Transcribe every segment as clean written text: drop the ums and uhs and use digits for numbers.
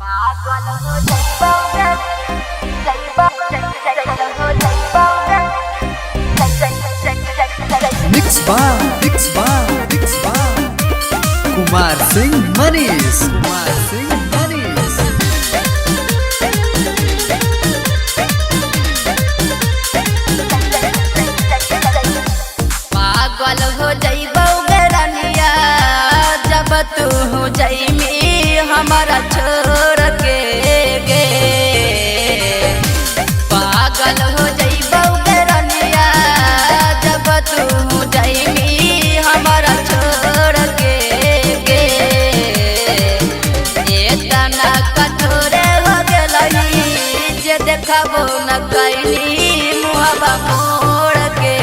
पागल हो जाइबा जाइबा हो जाइबा मिक्स बार कुमार सिंह मनीष पागल हो जाइबा गरनिया जब तू हो जाइमी हमारा छोड़ के गे पागल हो जाइबा गरनिया जब तू हो जाइमी हमारा छोड़ के गे इतना कठोर हो गलई जे देखबो न कैली मुहबा मोड़ के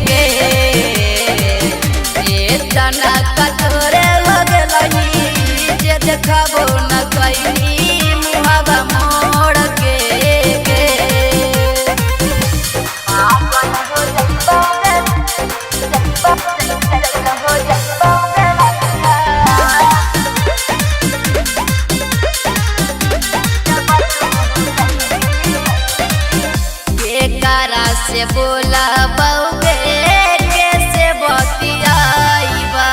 गे इतना कठोर हो गलई जे देखबो न कैली मुहबा मोड़ के गे पागल हो जाइबा हो जाइबा बेकारा से बोला बउगे कैसे बतियाइबा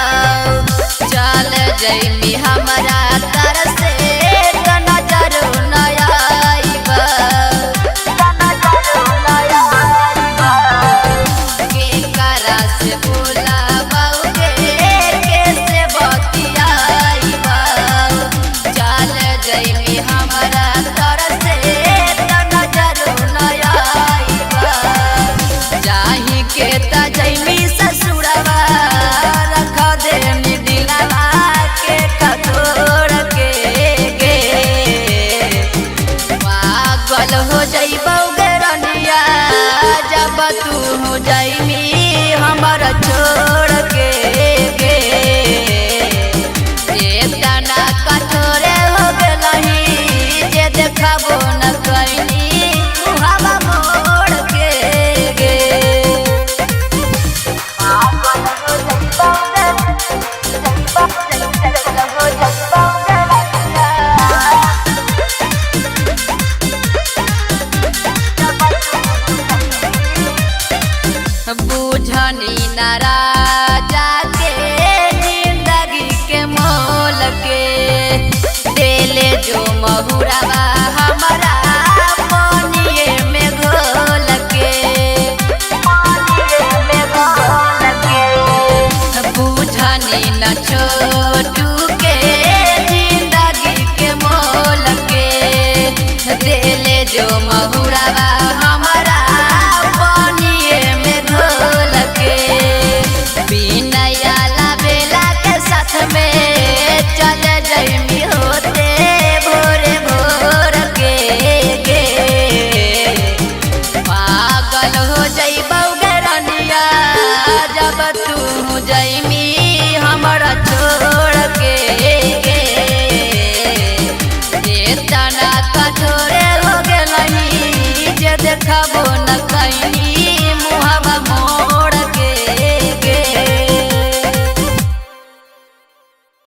चल जइमी हमरा तर से नजर न आइबा बेकारा से बोला बउगे कैसे बतियाइबा चल जइमी हमरा तर से नजर न आइबा जाही के त जइमी ससुरवा रख देनी दिलवा के कठोर के गे पागल हो जाइबा गरनिया जब तू हो जाइमी हमारा छोड़ के गे इतना कठोर हो गलही जे देखबो न कैनी मुहबा मोड़ के गे पागल हो जाइबा हो जाइबा बुझनी नाराजा के जिंदगी के मोल के देले जो महुरवा हमारा पानिए में घोल के बुझनी न छोटू के जिंदगी के मोल के देले जो महुरवा हमारा पानिए में घोल के बिनया बेला के साथ में चल जइमी होते भोरे भोर के गे पागल हो जाइबा गरनिया जब तू जइमी हमारा छोड़ के गे इतना कठोर हो गलई जे देखबो